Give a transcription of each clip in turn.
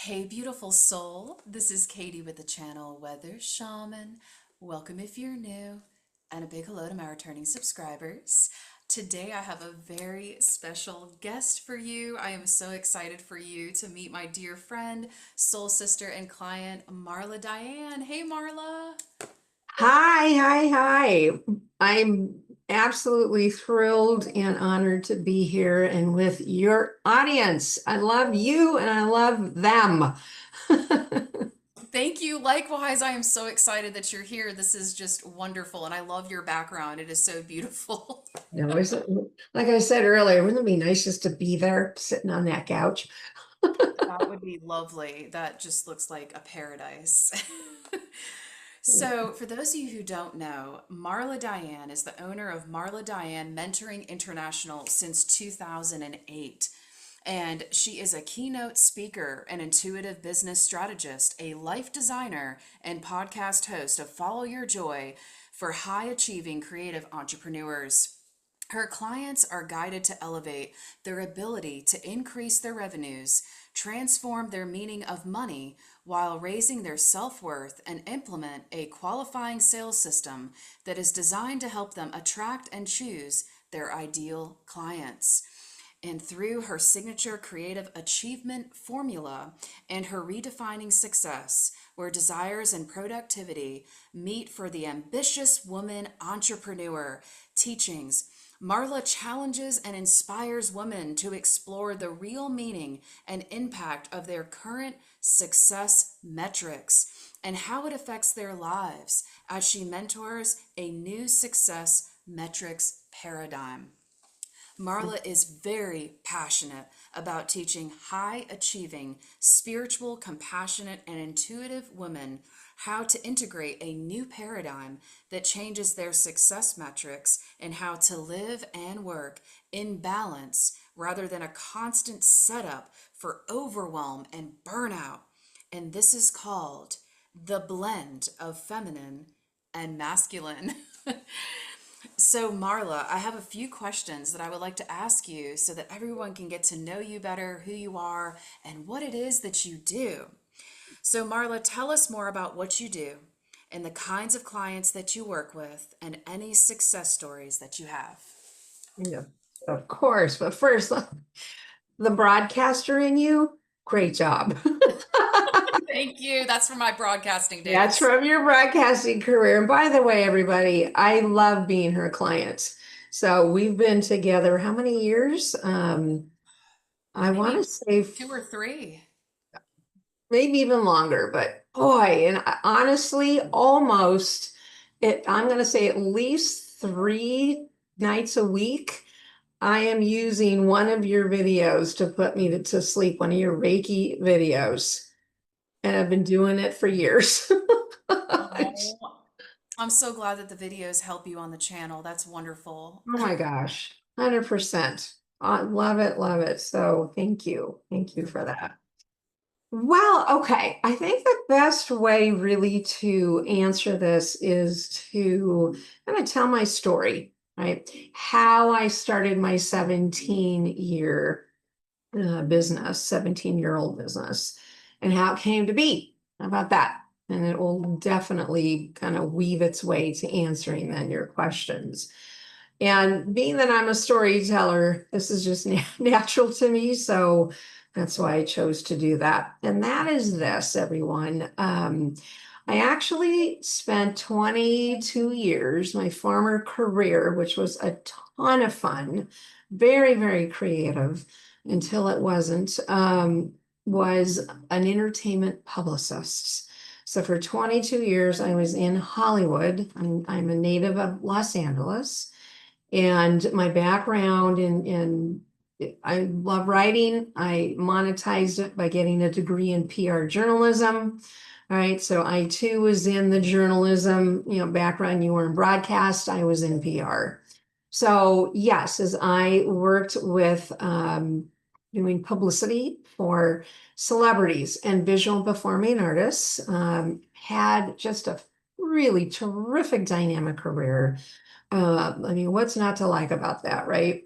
Hey, beautiful soul. This is Katie with the channel Weather Shaman. Welcome if you're new, and a big hello to my returning subscribers. Today, I have a very special guest for you. I am so excited for you to meet my dear friend, soul sister, and client, Marla Diann. Hey, Marla. Hi. I'm absolutely thrilled and honored to be here and with your audience. I love you and I love them. Thank you. Likewise, I am so excited that you're here. This is just wonderful, and I love your background. It is so beautiful. No, like I said earlier, wouldn't it be nice just to be there sitting on that couch? That would be lovely. That just looks like a paradise. Yeah. So, for those of you who don't know, Marla Diann is the owner of Marla Diann Mentoring International since 2008. And she is a keynote speaker, an intuitive business strategist, a life designer, and podcast host of Follow Your Joy for high achieving creative entrepreneurs. Her clients are guided to elevate their ability to increase their revenues, transform their meaning of money while raising their self worth, and implement a qualifying sales system that is designed to help them attract and choose their ideal clients. And through her signature creative achievement formula and her redefining success, where desires and productivity meet for the ambitious woman entrepreneur teachings, Marla challenges and inspires women to explore the real meaning and impact of their current success metrics and how it affects their lives as she mentors a new success metrics paradigm. Marla is very passionate about teaching high achieving, spiritual, compassionate, and intuitive women how to integrate a new paradigm that changes their success metrics and how to live and work in balance rather than a constant setup for overwhelm and burnout. And this is called the blend of feminine and masculine. So, Marla, I have a few questions that I would like to ask you so that everyone can get to know you better, who you are, and what it is that you do. So, Marla, tell us more about what you do and the kinds of clients that you work with and any success stories that you have. Yeah, of course. But first, the broadcaster in you, great job. Thank you. That's from my broadcasting That's days. from your broadcasting career. And by the way, everybody, I love being her client. So we've been together how many years? I want to Maybe say two or three. maybe even longer, but boy, and honestly, almost I'm going to say at least 3 nights a week. I am using one of your videos to put me to sleep, one of your Reiki videos. And I've been doing it for years. Oh, I'm so glad that the videos help you on the channel. That's wonderful. Oh my gosh, 100%. I love it, love it. So thank you. Thank you You're for welcome. that. Well, okay. I think the best way really to answer this is to kind of tell my story, right? How I started my 17-year business, 17-year-old business, and how it came to be. How about that? And it will definitely kind of weave its way to answering then your questions. And being that I'm a storyteller, this is just natural to me. So that's why I chose to do that. And that is this, everyone. I actually spent 22 years, my former career, which was a ton of fun, very, very creative until it wasn't, was an entertainment publicist. So for 22 years, I was in Hollywood. I'm a native of Los Angeles. And my background in I love writing. I monetized it by getting a degree in PR journalism. All right. So I too was in the journalism, background. You were in broadcast, I was in PR. So yes, as I worked with doing publicity for celebrities and visual performing artists, had just a really terrific dynamic career. I mean, what's not to like about that, right?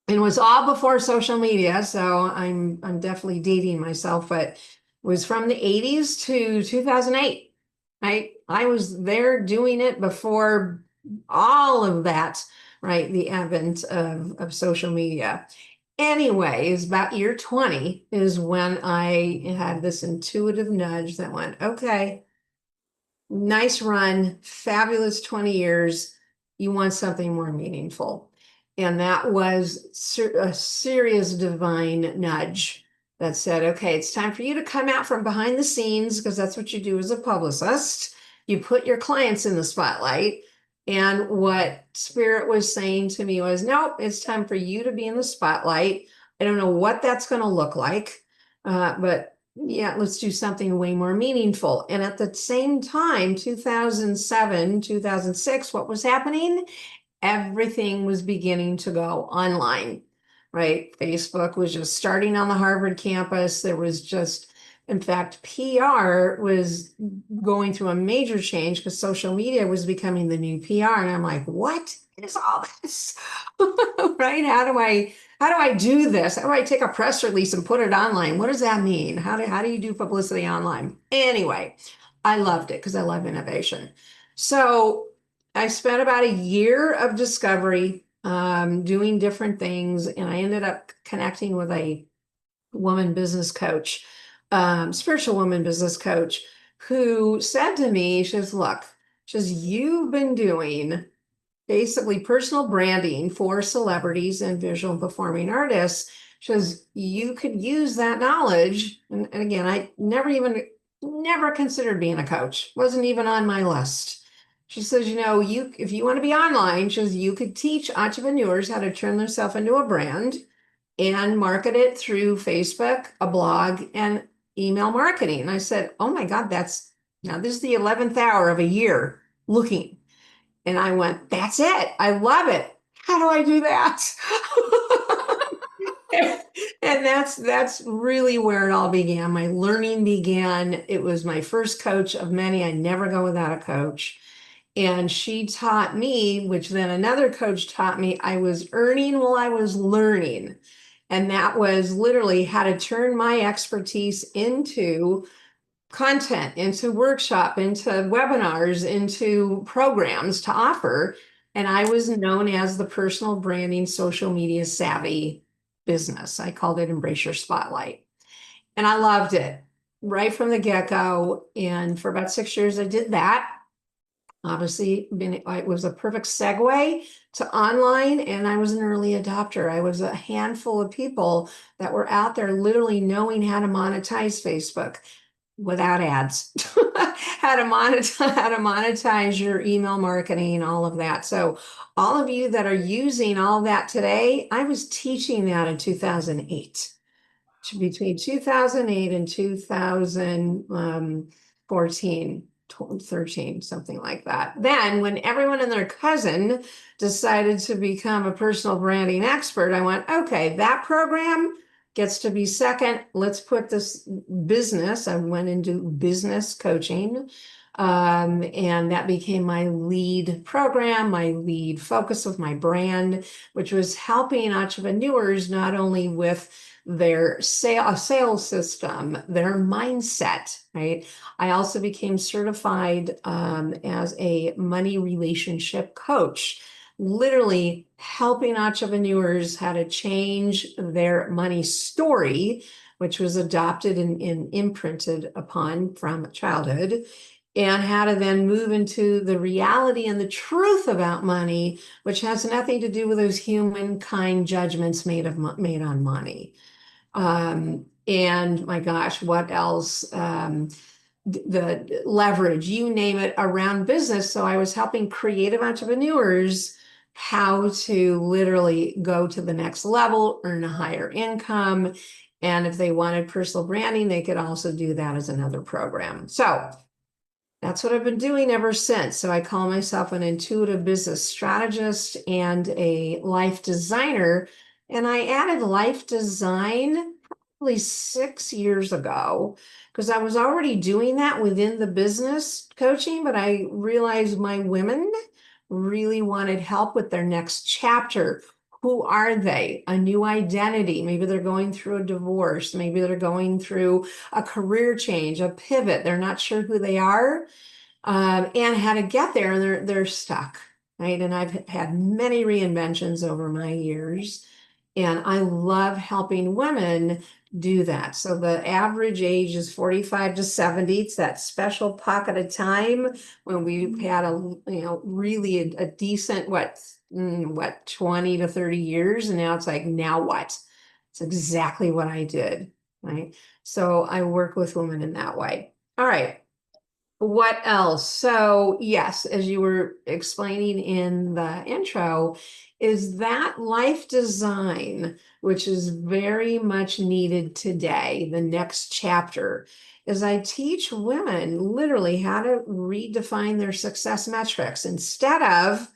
And it was all before social media, so I'm definitely dating myself, but was from the 80s to 2008. I was there doing it before all of that, right? The advent of social media. Anyways, about year 20 is when I had this intuitive nudge that went, okay, nice run, fabulous 20 years. You want something more meaningful. And that was a serious divine nudge that said, okay, it's time for you to come out from behind the scenes because that's what you do as a publicist. You put your clients in the spotlight. And what Spirit was saying to me was, nope, it's time for you to be in the spotlight. I don't know what that's going to look like, but yeah, let's do something way more meaningful. And at the same time, 2007, 2006, what was happening? Everything was beginning to go online, right? Facebook was just starting on the Harvard campus. There was just, in fact, PR was going through a major change because social media was becoming the new PR. And I'm like, what is all this? Right? How do I do this? How do I take a press release and put it online? What does that mean? How do you do publicity online? Anyway, I loved it because I love innovation. So I spent about a year of discovery, doing different things, and I ended up connecting with a woman business coach, spiritual woman business coach, who said to me, she says, look, she says, you've been doing basically personal branding for celebrities and visual and performing artists. She says, you could use that knowledge. And again, I never considered being a coach, wasn't even on my list. She says, if you want to be online, she says, you could teach entrepreneurs how to turn themselves into a brand and market it through Facebook, a blog, and email marketing. And I said, oh my God, now this is the 11th hour of a year looking. And I went, that's it. I love it. How do I do that? And that's really where it all began. My learning began. It was my first coach of many. I never go without a coach. And she taught me, which then another coach taught me, I was earning while I was learning. And that was literally how to turn my expertise into content, into workshop, into webinars, into programs to offer. And I was known as the personal branding, social media savvy business. I called it Embrace Your Spotlight. And I loved it right from the get-go. And for about 6 years, I did that. Obviously, it was a perfect segue to online, and I was an early adopter. I was a handful of people that were out there literally knowing how to monetize Facebook without ads, how to monetize your email marketing, all of that. So all of you that are using all of that today, I was teaching that in 2008. Between 2008 and 2014, 13, something like that. Then when everyone and their cousin decided to become a personal branding expert, I went, okay, that program gets to be second. Let's put this business. I went into business coaching. And that became my lead program, my lead focus of my brand, which was helping entrepreneurs not only with their sales system, their mindset, right? I also became certified as a money relationship coach, literally helping entrepreneurs how to change their money story, which was adopted and imprinted upon from childhood, and how to then move into the reality and the truth about money, which has nothing to do with those humankind judgments made on money. And my gosh, what else? The leverage, you name it, around business. So I was helping creative entrepreneurs how to literally go to the next level, earn a higher income. And if they wanted personal branding, they could also do that as another program. So that's what I've been doing ever since. So I call myself an intuitive business strategist and a life designer. And I added life design probably 6 years ago because I was already doing that within the business coaching, but I realized my women really wanted help with their next chapter. who are they? A new identity. Maybe they're going through a divorce. Maybe they're going through a career change, a pivot. They're not sure who they are, and how to get there, and they're stuck, right? And I've had many reinventions over my years, and I love helping women do that. So the average age is 45 to 70. It's that special pocket of time when we've had really a decent, what, 20 to 30 years. And now it's like, now what? It's exactly what I did, right? So I work with women in that way. All right. What else? So, yes, as you were explaining in the intro, is that life design, which is very much needed today, the next chapter, is I teach women literally how to redefine their success metrics instead of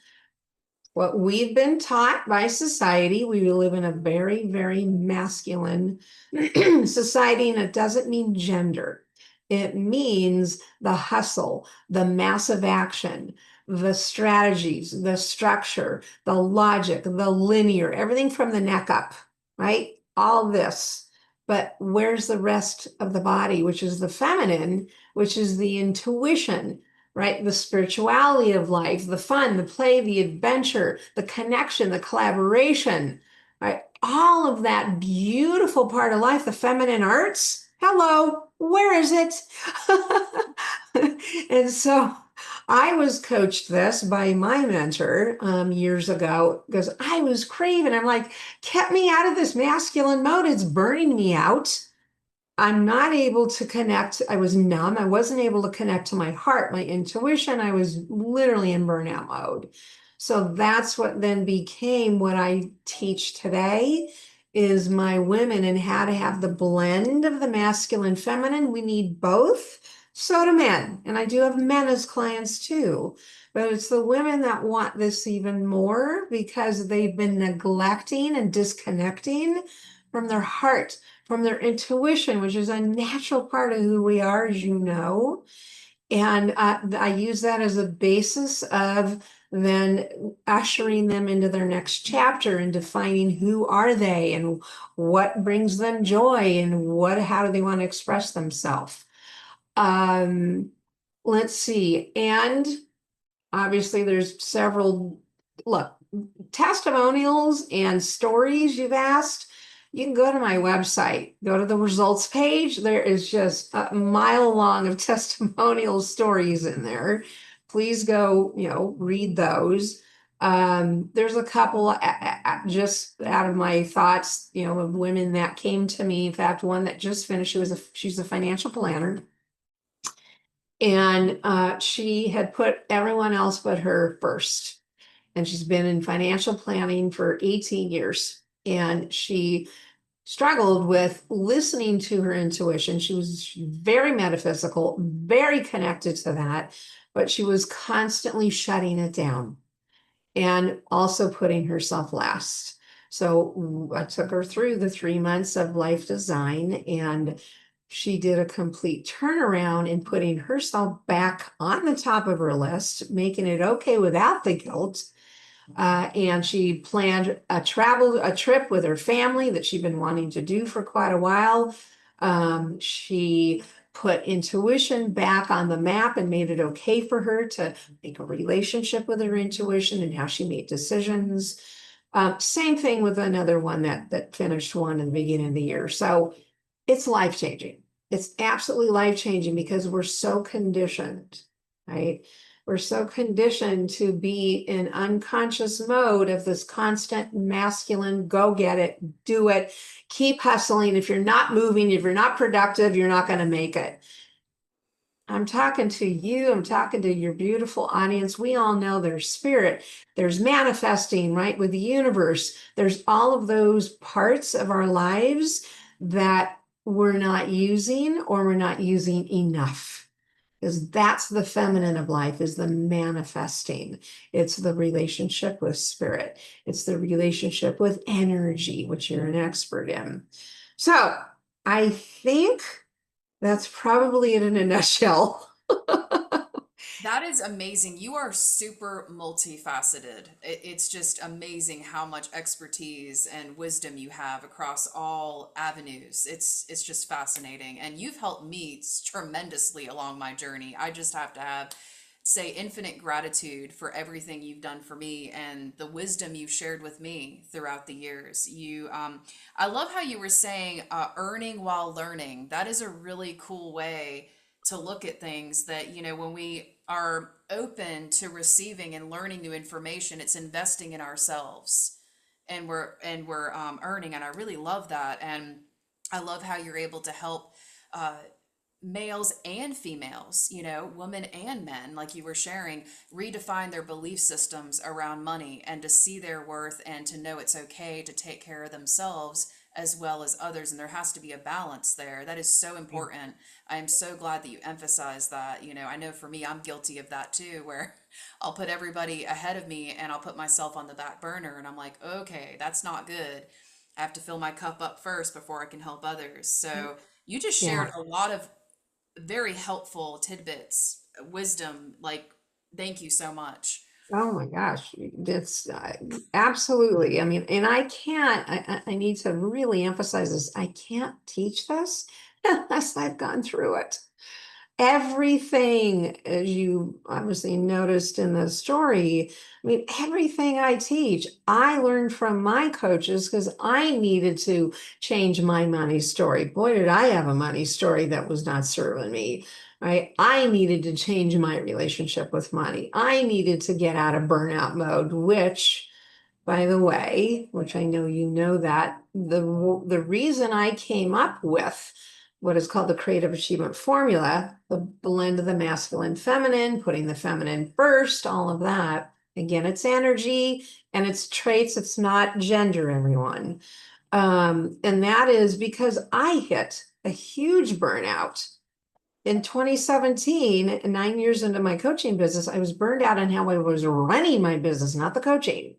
what we've been taught by society. We live in a very, very masculine society, and it doesn't mean gender. It means the hustle, the massive action, the strategies, the structure, the logic, the linear, everything from the neck up, right? All this. But where's the rest of the body, which is the feminine, which is the intuition, right? The spirituality of life, the fun, the play, the adventure, the connection, the collaboration, right? All of that beautiful part of life, the feminine arts. Hello, where is it? And so I was coached this by my mentor years ago because I was craving. I'm like, kept me out of this masculine mode. It's burning me out. I'm not able to connect. I was numb. I wasn't able to connect to my heart, my intuition. I was literally in burnout mode. So that's what then became what I teach today is my women and how to have the blend of the masculine, feminine. We need both. So do men. And I do have men as clients too. But it's the women that want this even more because they've been neglecting and disconnecting from their heart, from their intuition, which is a natural part of who we are, as you know. And I use that as a basis of then ushering them into their next chapter and defining who are they and what brings them joy and how do they want to express themselves. Um, let's see. And obviously there's several, look, testimonials and stories you've asked. You can go to my website, go to the results page. There is just a mile long of testimonial stories in there. Please go, read those. There's a couple just out of my thoughts, of women that came to me. In fact, one that just finished, she's a financial planner. And she had put everyone else but her first. And she's been in financial planning for 18 years. And she struggled with listening to her intuition. She was very metaphysical, very connected to that, but she was constantly shutting it down and also putting herself last. So I took her through the 3 months of life design, and she did a complete turnaround in putting herself back on the top of her list, making it okay without the guilt. And she planned a trip with her family that she'd been wanting to do for quite a while. She put intuition back on the map and made it okay for her to make a relationship with her intuition and how she made decisions. Same thing with another one that finished one in the beginning of the year. So it's life-changing. It's absolutely life-changing because we're so conditioned, right? We're so conditioned to be in unconscious mode of this constant masculine, go get it, do it, keep hustling. If you're not moving, if you're not productive, you're not going to make it. I'm talking to you. I'm talking to your beautiful audience. We all know there's spirit. There's manifesting, right, with the universe. There's all of those parts of our lives that we're not using or we're not using enough. Because that's the feminine of life, is the manifesting. It's the relationship with spirit. It's the relationship with energy, which you're an expert in. So I think that's probably it in a nutshell. That is amazing. You are super multifaceted. It's just amazing how much expertise and wisdom you have across all avenues. It's just fascinating, and you've helped me tremendously along my journey. I just have to have say infinite gratitude for everything you've done for me and the wisdom you've shared with me throughout the years. I love how you were saying earning while learning. That is a really cool way to look at things that, when we are open to receiving and learning new information, it's investing in ourselves and we're earning. And I really love that. And I love how you're able to help uh, males and females, women and men, like you were sharing, redefine their belief systems around money and to see their worth and to know it's okay to take care of themselves as well as others. And there has to be a balance there. That is so important. I am so glad that you emphasize that. I know for me, I'm guilty of that too, where I'll put everybody ahead of me and I'll put myself on the back burner. And I'm like, okay, that's not good. I have to fill my cup up first before I can help others. So you just shared Yeah. a lot of very helpful tidbits, wisdom. Like, thank you so much. Oh my gosh, that's absolutely. I mean, and I can't, I need to really emphasize this. I can't teach this unless I've gone through it. Everything, as you obviously noticed in the story, I mean, everything I teach, I learned from my coaches because I needed to change my money story. Boy, did I have a money story that was not serving me, right? I needed to change my relationship with money. I needed to get out of burnout mode, which, by the way, which I know you know that the reason I came up with what is called the creative achievement formula, the blend of the masculine, feminine, putting the feminine first, all of that. Again, it's energy and it's traits. It's not gender, everyone. And that is because I hit a huge burnout in 2017, 9 years into my coaching business. I was burned out on how I was running my business, not the coaching.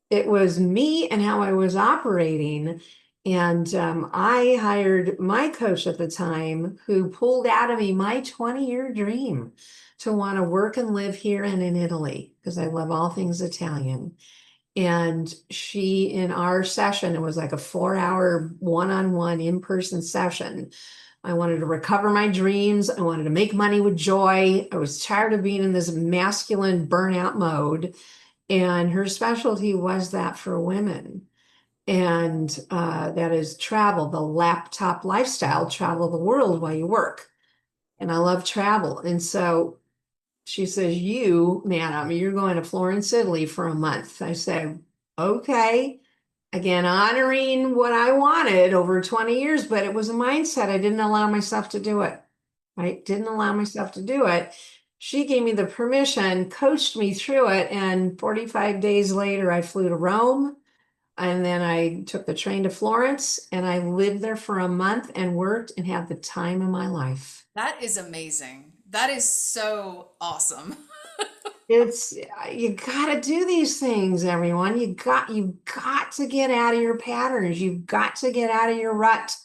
It was me and how I was operating. And I hired my coach at the time who pulled out of me my 20-year dream to want to work and live here and in Italy because I love all things Italian. And she, in our session, it was like a 4-hour one-on-one in-person session. I wanted to recover my dreams. I wanted to make money with joy. I was tired of being in this masculine burnout mode. And her specialty was that for women. And that is travel, the laptop lifestyle, travel the world while you work. And I love travel. And so she says, you, madam, you're going to Florence, Italy for a month. I said, okay. Again, honoring what I wanted over 20 years, but it was a mindset. I didn't allow myself to do it. I didn't allow myself to do it. She gave me the permission, coached me through it, and 45 days later, I flew to Rome. And then I took the train to Florence and I lived there for a month and worked and had the time of my life. That is amazing. That is so awesome. It's you got to do these things, everyone. You've got to get out of your patterns. You've got to get out of your rut,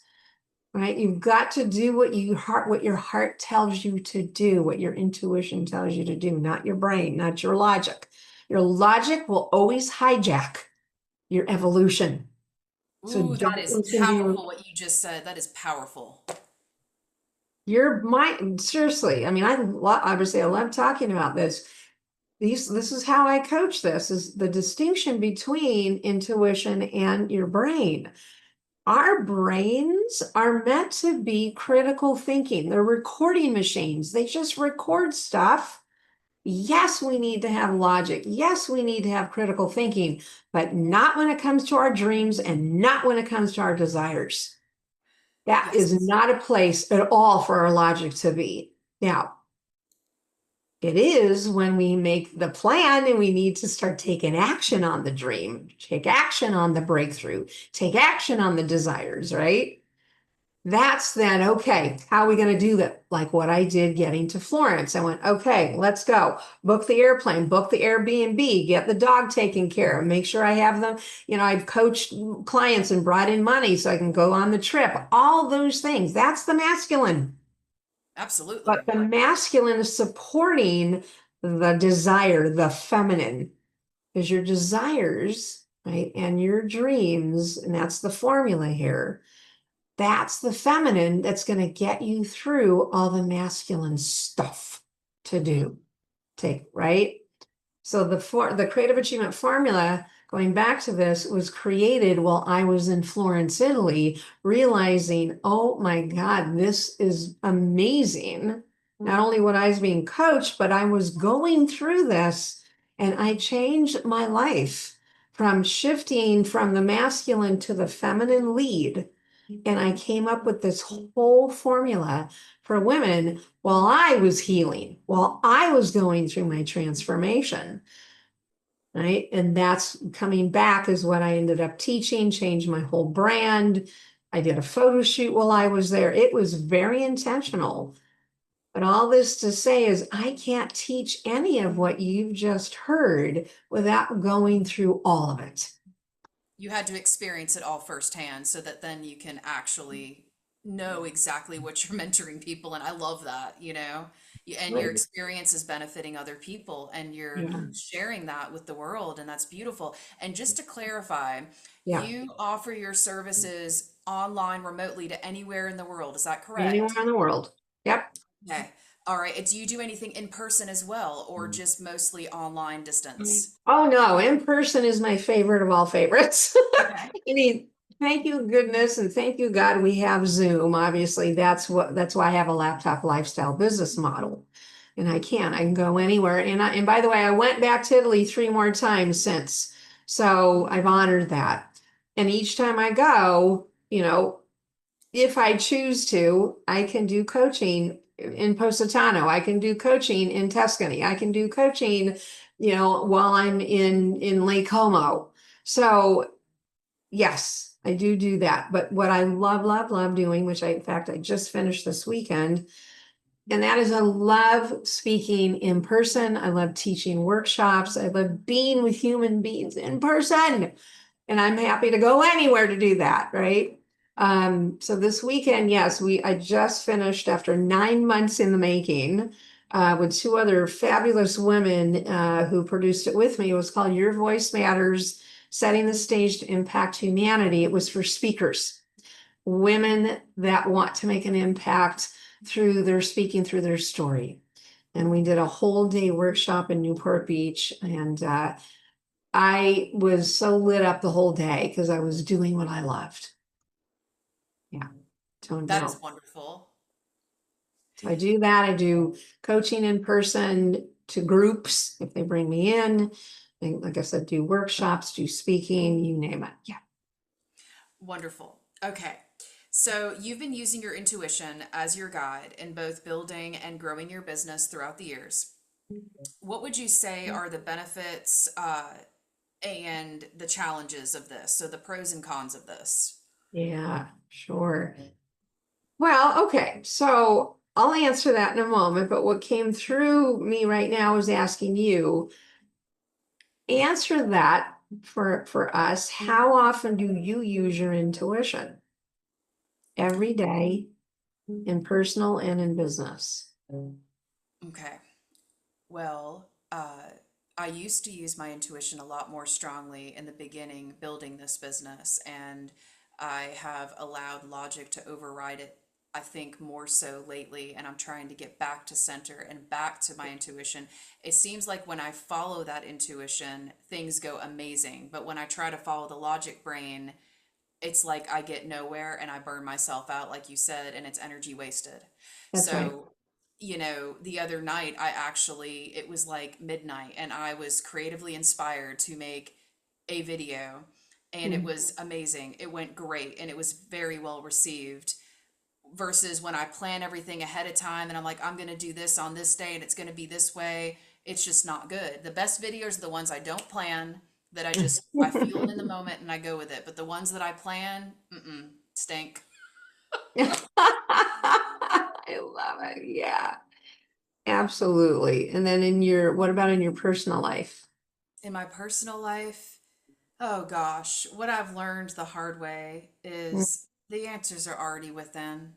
right? You've got to do what your heart tells you to do, what your intuition tells you to do, not your brain, not your logic. Your logic will always hijack your evolution. So Ooh, that don't is listen to powerful what you just said. That is powerful. your mind. Seriously, I mean, obviously I love talking about this. This is how I coach this is the distinction between intuition and your brain. Our brains are meant to be critical thinking. They're recording machines. They just record stuff. Yes, we need to have logic. Yes, we need to have critical thinking, but not when it comes to our dreams and not when it comes to our desires. That is Yes. not a place at all for our logic to be. Now, it is when we make the plan and we need to start taking action on the dream, take action on the breakthrough, take action on the desires, right? That's then, okay, how are we going to do that? Like what I did getting to Florence. I went, okay, let's go. Book the airplane, book the Airbnb, get the dog taken care of, make sure I have them. I've coached clients and brought in money so I can go on the trip. All those things. That's the masculine. Absolutely. but the masculine is supporting the desire, the feminine, because your desires, right, and your dreams, and that's the formula here. That's the feminine that's going to get you through all the masculine stuff to Hmm. do. Take, right? So the creative achievement formula, going back to this, was created while I was in Florence, Italy, realizing, oh my God, this is amazing. Not only what I was being coached, but I was going through this and I changed my life from shifting from the masculine to the feminine lead. And I came up with this whole formula for women while I was healing, while I was going through my transformation. Right. And that's coming back is what I ended up teaching, changed my whole brand. I did a photo shoot while I was there. It was very intentional. But all this to say is, I can't teach any of what you've just heard without going through all of it. You had to experience it all firsthand so that then you can actually know exactly what you're mentoring people. And I love that, and your Right. experience is benefiting other people and you're Yeah. sharing that with the world. And that's beautiful. And just to clarify, Yeah. you offer your services online remotely to anywhere in the world. Is that Anywhere correct? in the world. Yep. Okay. All right. And do you do anything in person as well, or just mostly online distance? Oh no, in person is my favorite of all favorites. Okay. I mean, thank you goodness and thank you God we have Zoom. Obviously, that's why I have a laptop lifestyle business model. And I can go anywhere. And by the way, I went back to Italy 3 more times since. So I've honored that. And each time I go, if I choose to, I can do coaching in Positano. I can do coaching in Tuscany. I can do coaching, while I'm in Lake Como. So yes, I do that. But what I love, love, love doing, which in fact, I just finished this weekend, and that is I love speaking in person. I love teaching workshops. I love being with human beings in person. And I'm happy to go anywhere to do that, right? So this weekend, yes, I just finished after 9 months in the making with two other fabulous women who produced it with me. It was called Your Voice Matters, Setting the Stage to Impact Humanity. It was for speakers, women that want to make an impact through their speaking, through their story. And we did a whole day workshop in Newport Beach, and I was so lit up the whole day because I was doing what I loved. Yeah, toned That is down. wonderful. So I do that. I do coaching in person to groups if they bring me in. And like I said, do workshops, do speaking, you name it. Yeah. Wonderful. Okay. So you've been using your intuition as your guide in both building and growing your business throughout the years. What would you say are the benefits and the challenges of this? So the pros and cons of this. Yeah, sure. Well, okay. So I'll answer that in a moment. But what came through me right now is asking you, answer that for us. How often do you use your intuition? Every day in personal and in business. Okay. Well, I used to use my intuition a lot more strongly in the beginning, building this business, and I have allowed logic to override it, I think, more so lately, and I'm trying to get back to center and back to my intuition. It seems like when I follow that intuition, things go amazing, but when I try to follow the logic brain, it's like I get nowhere and I burn myself out, like you said, and it's energy wasted. That's right. So, the other night, it was like midnight and I was creatively inspired to make a video and it Mm. was amazing. It went great and it was very well received versus when I plan everything ahead of time and I'm like, I'm going to do this on this day and it's going to be this way. It's just not good. The best videos are the ones I don't plan, that I feel it in the moment and I go with it. But the ones that I plan, stink. I love it. Yeah, absolutely. And then what about in your personal life? In my personal life, oh gosh, what I've learned the hard way Mm. is the answers are already within.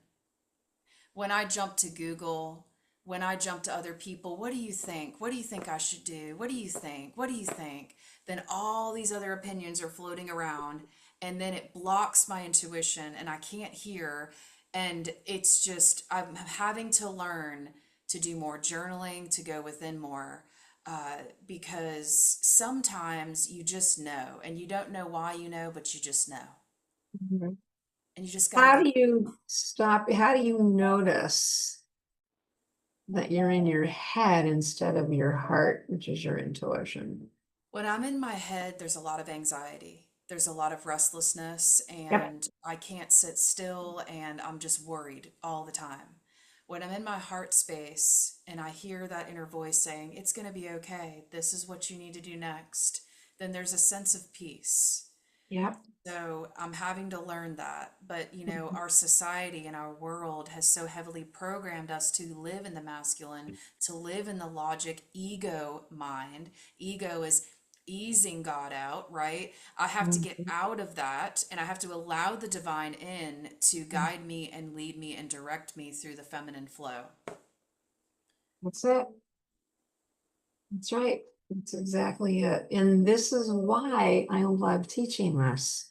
when I jump to Google, when I jump to other people, what do you think? What do you think I should do? What do you think? What do you think? Then all these other opinions are floating around, and then it blocks my intuition, and I can't hear. And it's just, I'm having to learn to do more journaling, to go within more, because sometimes you just know, and you don't know why you know, but you just know. Mhm. And you just got to How go. do you stop? How do you notice that you're in your head instead of your heart, which is your intuition? When I'm in my head, there's a lot of anxiety. There's a lot of restlessness, Yep. and I can't sit still, and I'm just worried all the time. When I'm in my heart space and I hear that inner voice saying, it's going to be okay, this is what you need to do next, then there's a sense of peace. Yep. So I'm having to learn that. But, our society and our world has so heavily programmed us to live in the masculine, to live in the logic, ego mind. Ego is easing God out, right? I have to get Mhm. out of that, and I have to allow the divine in to guide me and lead me and direct me through the feminine flow. That's it. That's right. That's exactly it. And this is why I love teaching this.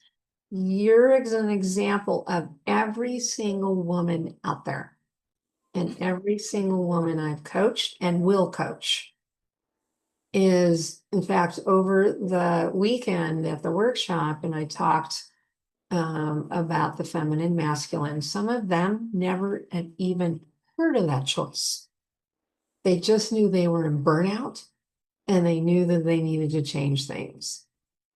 You're an example of every single woman out there, and every single woman I've coached and will coach is, in fact, over the weekend at the workshop, and I talked about the feminine masculine. Some of them never had even heard of that choice. They just knew they were in burnout and they knew that they needed to change things.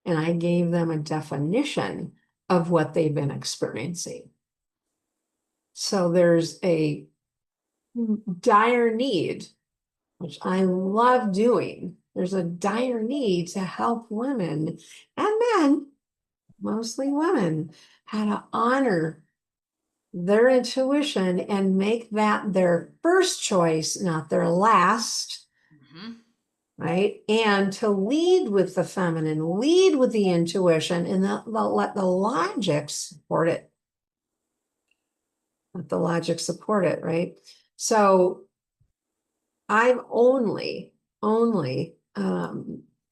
And I gave them a definition of what they've been experiencing. So there's a dire need, which I love doing. There's a dire need to help women and men, mostly women, how to honor their intuition and make that their first choice, not their last, Hmm. right? And to lead with the feminine, lead with the intuition, and let the logic support it. Let the logic support it, right? So I've only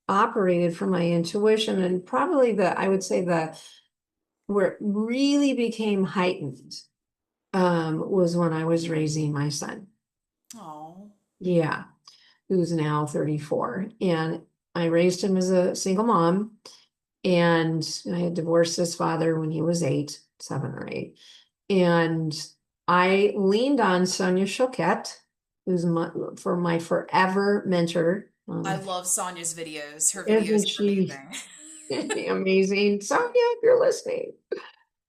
operated from my intuition, and probably I would say where it really became heightened was when I was raising my son. Oh, Yeah, who's now 34. And I raised him as a single mom. And I had divorced his father when he was 7 or 8. And I leaned on Sonia Choquette, for my forever mentor. I love Sonia's videos. Her videos Isn't are she amazing. amazing? Sonia, if you're listening.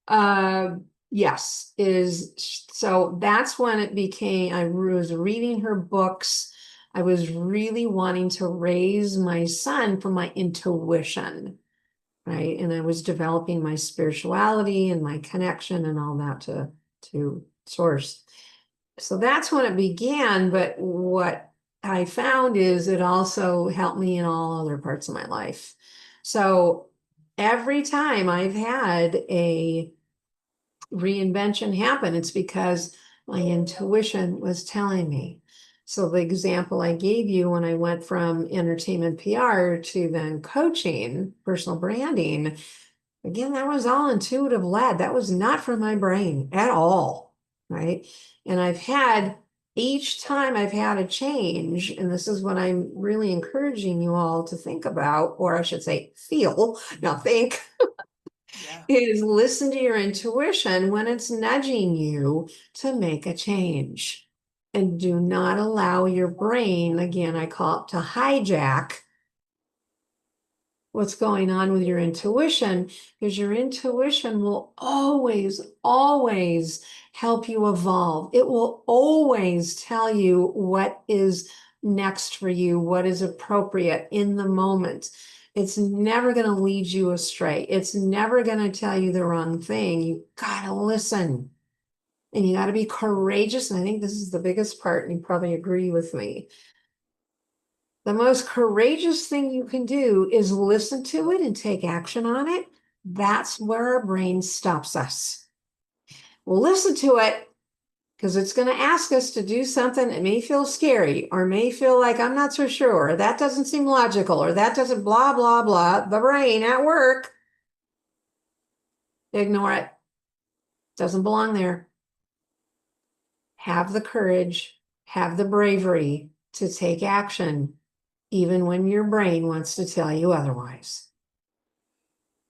Uh, yes, is so that's when it became, I was reading her books. I was really wanting to raise my son from my intuition, right? And I was developing my spirituality and my connection and all that to source. So that's when it began. But what I found is it also helped me in all other parts of my life. So every time I've had a reinvention happen, it's because my intuition was telling me. So the example I gave you when I went from entertainment PR to then coaching, personal branding, again, that was all intuitive led. That was not from my brain at all, right? And each time I've had a change, and this is what I'm really encouraging you all to think about, or I should say feel, not think, Yeah. is listen to your intuition when it's nudging you to make a change. And do not allow your brain, again, I call it to hijack what's going on with your intuition, because your intuition will always help you evolve. It will always tell you what is next for you, what is appropriate in the moment. It's never going to lead you astray. It's never going to tell you the wrong thing. You got to listen and you got to be courageous. And I think this is the biggest part, and you probably agree with me. The most courageous thing you can do is listen to it and take action on it. That's where our brain stops us. We'll listen to it because it's going to ask us to do something that may feel scary or may feel like I'm not so sure, or that doesn't seem logical, or that doesn't blah, blah, blah. The brain at work, ignore it. Doesn't belong there. Have the courage, have the bravery to take action, even when your brain wants to tell you otherwise.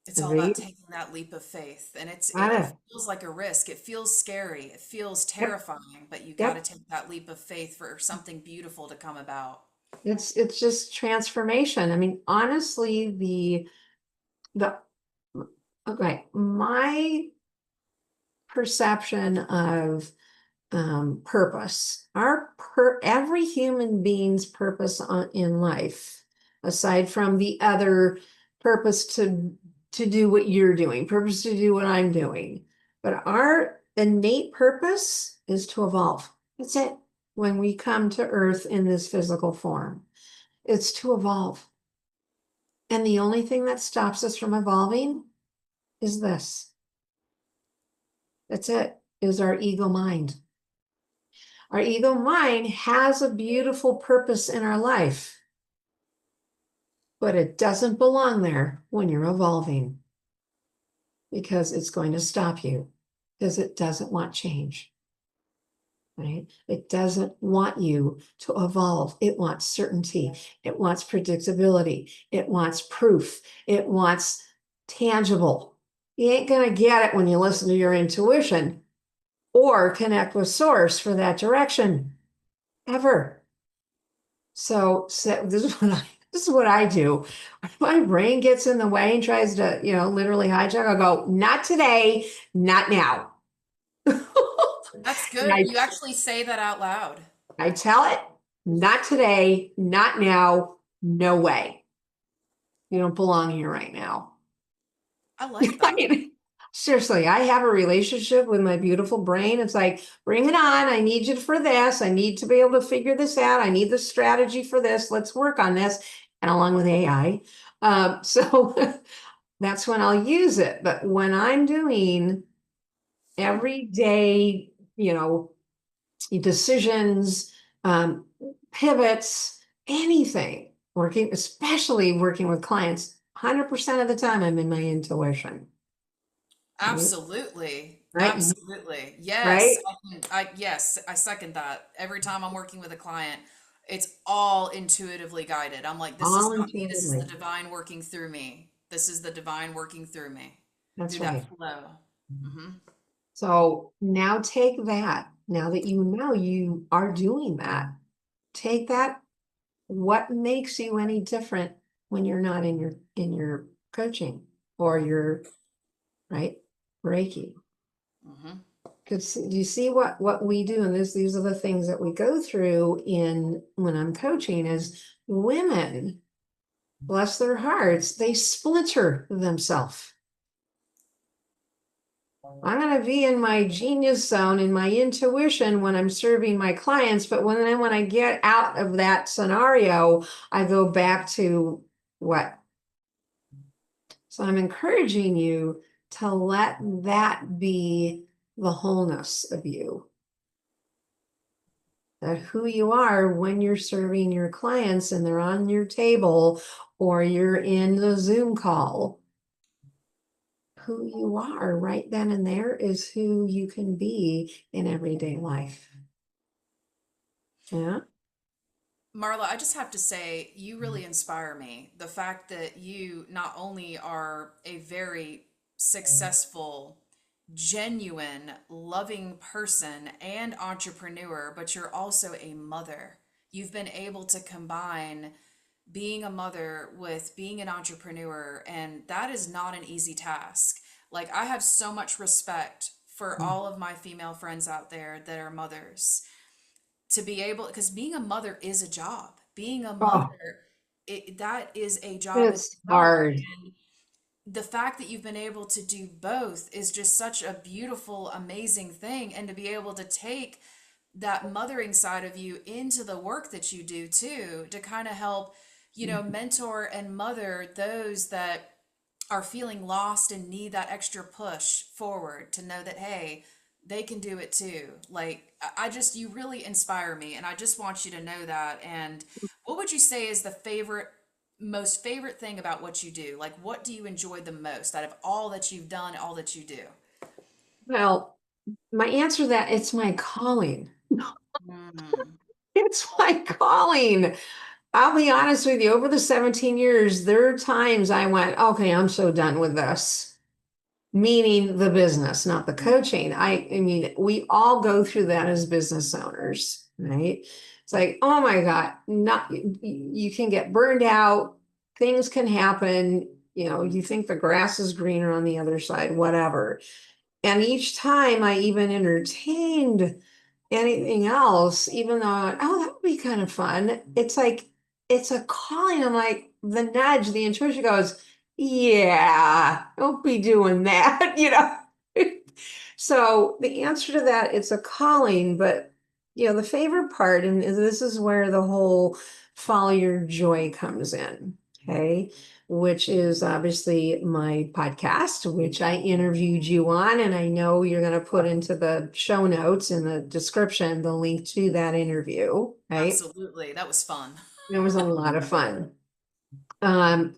It's all about Agreed? taking that leap of faith, and it Got feels like a risk. It feels scary. It feels Yep, terrifying, but you got to yep. take that leap of faith for something beautiful to come about. It's just transformation. I mean, honestly, the okay, my perception of purpose. Every human being's purpose in life, aside from the other purpose to do what you're doing, purpose to do what I'm doing. But our innate purpose is to evolve. That's it. When we come to Earth in this physical form, it's to evolve. And the only thing that stops us from evolving is this. That's it, is our ego mind. Our ego mind has a beautiful purpose in our life, but it doesn't belong there when you're evolving because it's going to stop you because it doesn't want change, right? It doesn't want you to evolve. It wants certainty. It wants predictability. It wants proof. It wants tangible. You ain't going to get it when you listen to your intuition or connect with source for that direction ever. So this is what I do. When my brain gets in the way and tries to, literally hijack, I'll go, not today, not now. That's And good. You actually say that out loud. I tell it, not today, not now, no way. You don't belong here right now. I like I that. mean, seriously, I have a relationship with my beautiful brain. It's like, bring it on. I need you for this. I need to be able to figure this out. I need the strategy for this. Let's work on this. And along with AI. So that's when I'll use it. But when I'm doing everyday, decisions, pivots, anything, working, especially working with clients, 100% of the time I'm in my intuition. Right? Absolutely. Right? Absolutely. Yes. Right? Yes, I second that. Every time I'm working with a client, it's all intuitively guided. I'm like, this is All not me. This is the intuitively. divine working through me. This is the divine working through me That's through that right. flow. Hmm. So now take that. Now that you know you are doing that, take that. What makes you any different when you're not in your coaching or your right Reiki? Hmm. Because you see what we do, and these are the things that we go through in when I'm coaching is women, bless their hearts, they splinter themselves. I'm going to be in my genius zone, in my intuition when I'm serving my clients, but when I get out of that scenario, I go back to what? So I'm encouraging you to let that be the wholeness of you. That who you are when you're serving your clients and they're on your table or you're in the Zoom call. Who you are right then and there is who you can be in everyday life. Yeah. Marla, I just have to say, you really inspire me. The fact that you not only are a very successful, genuine, loving person and entrepreneur, but you're also a mother. You've been able to combine being a mother with being an entrepreneur, and that is not an easy task. Like, I have so much respect for all of my female friends out there that are mothers to be able, because being a mother is a job. Being a Oh, mother, that is a job in it's itself. hard. The fact that you've been able to do both is just such a beautiful, amazing thing. And to be able to take that mothering side of you into the work that you do too, to kind of help, mentor and mother those that are feeling lost and need that extra push forward to know that, hey, they can do it too. Like, I just, you really inspire me, and I just want you to know that. And what would you say is the most favorite thing about what you do? Like, what do you enjoy the most out of all that you've done, all that you do? Well, my answer to that, it's my calling. Mm. It's my calling. I'll be honest with you, over the 17 years, there are times I went, okay, I'm so done with this. Meaning the business, not the coaching. I mean, we all go through that as business owners, right? It's like, oh my God, not you can get burned out, things can happen, you think the grass is greener on the other side, whatever. And each time I even entertained anything else, even though, oh, that would be kind of fun. It's like, it's a calling. I'm like, the nudge, the intuition goes, yeah, don't be doing that, So the answer to that, it's a calling, but the favorite part, and this is where the whole follow your joy comes in. Okay, which is obviously my podcast, which I interviewed you on. And I know you're going to put into the show notes in the description the link to that interview, right? Absolutely. That was fun. It was a lot of fun. Um,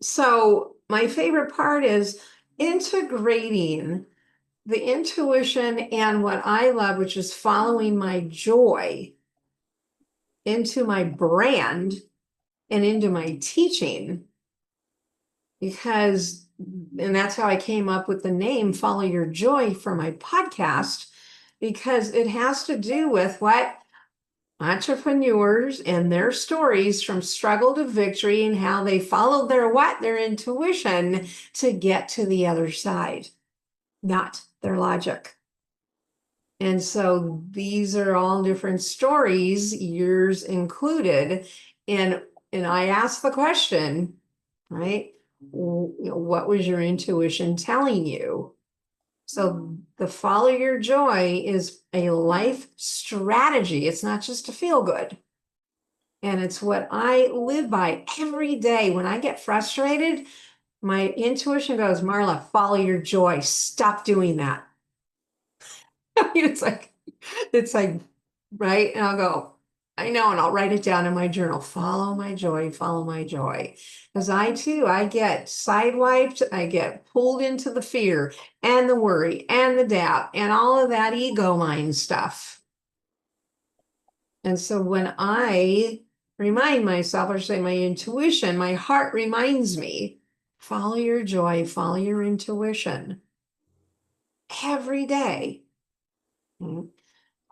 so my favorite part is integrating the intuition and what I love, which is following my joy into my brand and into my teaching because, and that's how I came up with the name Follow Your Joy for my podcast, because it has to do with what entrepreneurs and their stories from struggle to victory and how they followed their intuition to get to the other side, not their logic. And so these are all different stories, yours included. And I asked the question, right? What was your intuition telling you? So the follow your joy is a life strategy. It's not just to feel good. And it's what I live by every day. When I get frustrated, my intuition goes, Marla, follow your joy. Stop doing that. It's like, right? And I'll go, I know, and I'll write it down in my journal. Follow my joy, follow my joy. Because I get sidewiped, I get pulled into the fear and the worry and the doubt and all of that ego mind stuff. And so when I remind myself, or say my intuition, my heart reminds me, follow your joy, follow your intuition every day.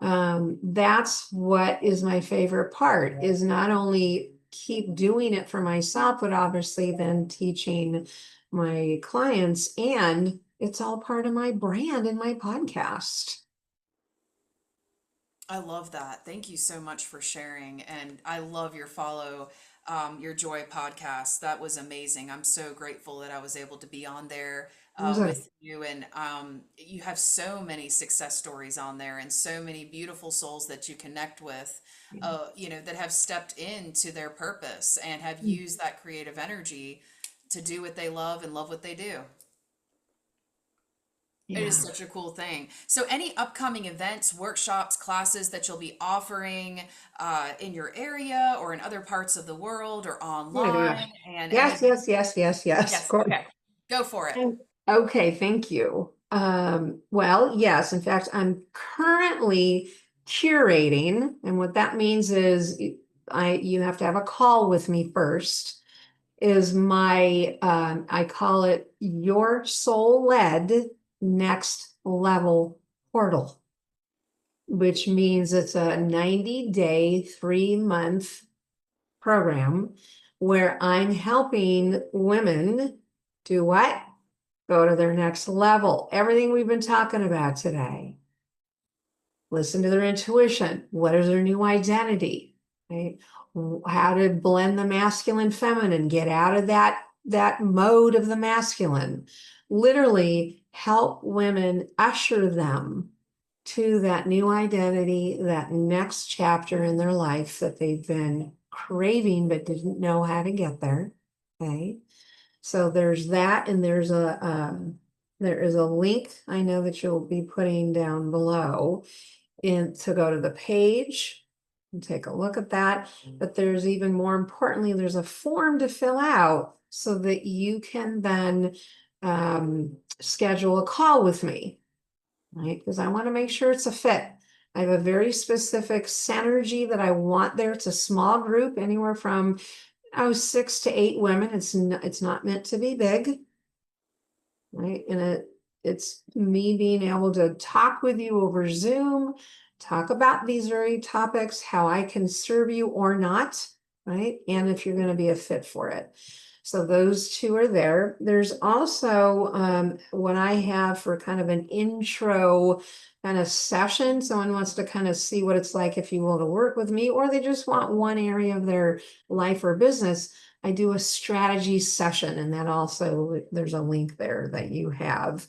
That's what is my favorite part, is not only keep doing it for myself, but obviously then teaching my clients, and it's all part of my brand and my podcast. I love that. Thank you so much for sharing. And I love your follow, your Joy podcast. That was amazing. I'm so grateful that I was able to be on there It was a with you. And you have so many success stories on there and so many beautiful souls that you connect with, that have stepped into their purpose and have used that creative energy to do what they love and love what they do. It is yeah. such a cool thing. So, any upcoming events, workshops, classes that you'll be offering in your area or in other parts of the world or Oh my gosh. online? And Yes, if, yes, yes, yes, yes, of yes, course. okay, go for it. Okay, thank you. Well, yes, in fact, I'm currently curating, and what that means is you have to have a call with me first. Is my I call it your soul-led next level portal, which means it's a 90-day, 3-month program where I'm helping women do what? Go to their next level. Everything we've been talking about today. Listen to their intuition. What is their new identity? Right? How to blend the masculine feminine, get out of that mode of the masculine. Literally help women, usher them to that new identity, that next chapter in their life that they've been craving but didn't know how to get there. Okay. So there's that, and there's a There is a link I know that you'll be putting down below to go to the page and take a look at that. But there's even more importantly, there's a form to fill out so that you can then schedule a call with me, right? Because I want to make sure it's a fit. I have a very specific synergy that I want there. It's a small group, anywhere from 6 to 8 women. It's not meant to be big, right? And it's me being able to talk with you over Zoom, talk about these very topics, how I can serve you or not, right? And if you're going to be a fit for it. So those two are there. There's also what I have for kind of an intro kind of session. Someone wants to kind of see what it's like, if you will, to work with me, or they just want one area of their life or business. I do a strategy session, and that also, there's a link there that you have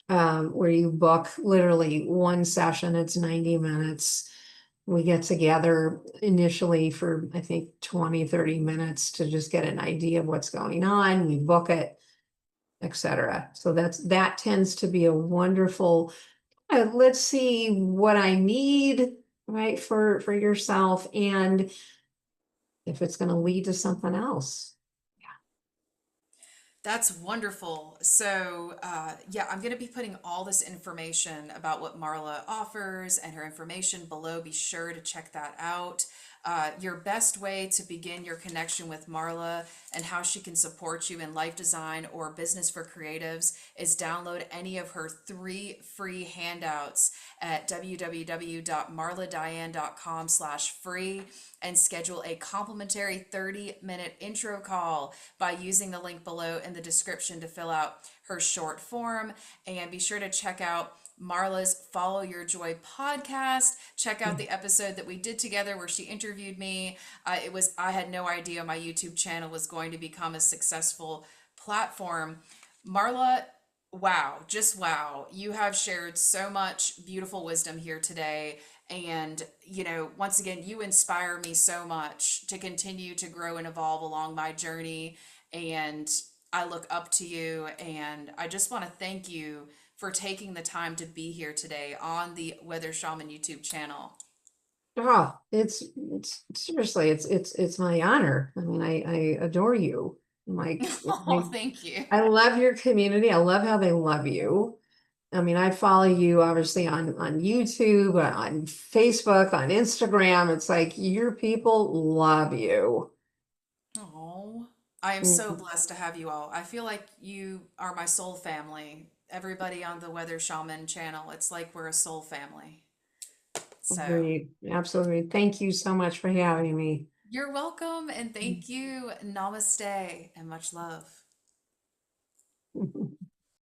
where you book literally one session. It's 90 minutes. We get together initially for, I think, 20-30 minutes to just get an idea of what's going on. We book it, etc. So that tends to be a wonderful, let's see what I need, right, for yourself, and if it's going to lead to something else. That's wonderful. So, yeah, I'm going to be putting all this information about what Marla offers and her information below. Be sure to check that out. Your best way to begin your connection with Marla and how she can support you in life design or business for creatives is download any of her 3 free handouts at www.marladiann.com/free and schedule a complimentary 30-minute intro call by using the link below in the description to fill out her short form. And be sure to check out Marla's Follow Your Joy podcast. Check out the episode that we did together where she interviewed me. I had no idea my YouTube channel was going to become a successful platform. Marla, wow, just wow. You have shared so much beautiful wisdom here today. And, once again, you inspire me so much to continue to grow and evolve along my journey. And I look up to you. And I just want to thank you for taking the time to be here today on the Weather Shaman YouTube channel. Oh, it's seriously, it's my honor. I mean, I adore you. Like, Oh, thank you. I love your community. I love how they love you. I mean, I follow you obviously on YouTube, on Facebook, on Instagram. It's like your people love you. Oh, I am so Mhm. blessed to have you all. I feel like you are my soul family. Everybody on the Weather Shaman channel, it's like we're a soul family. So Agreed. Absolutely. Thank you so much for having me. you're welcome and thank you. Namaste and much love.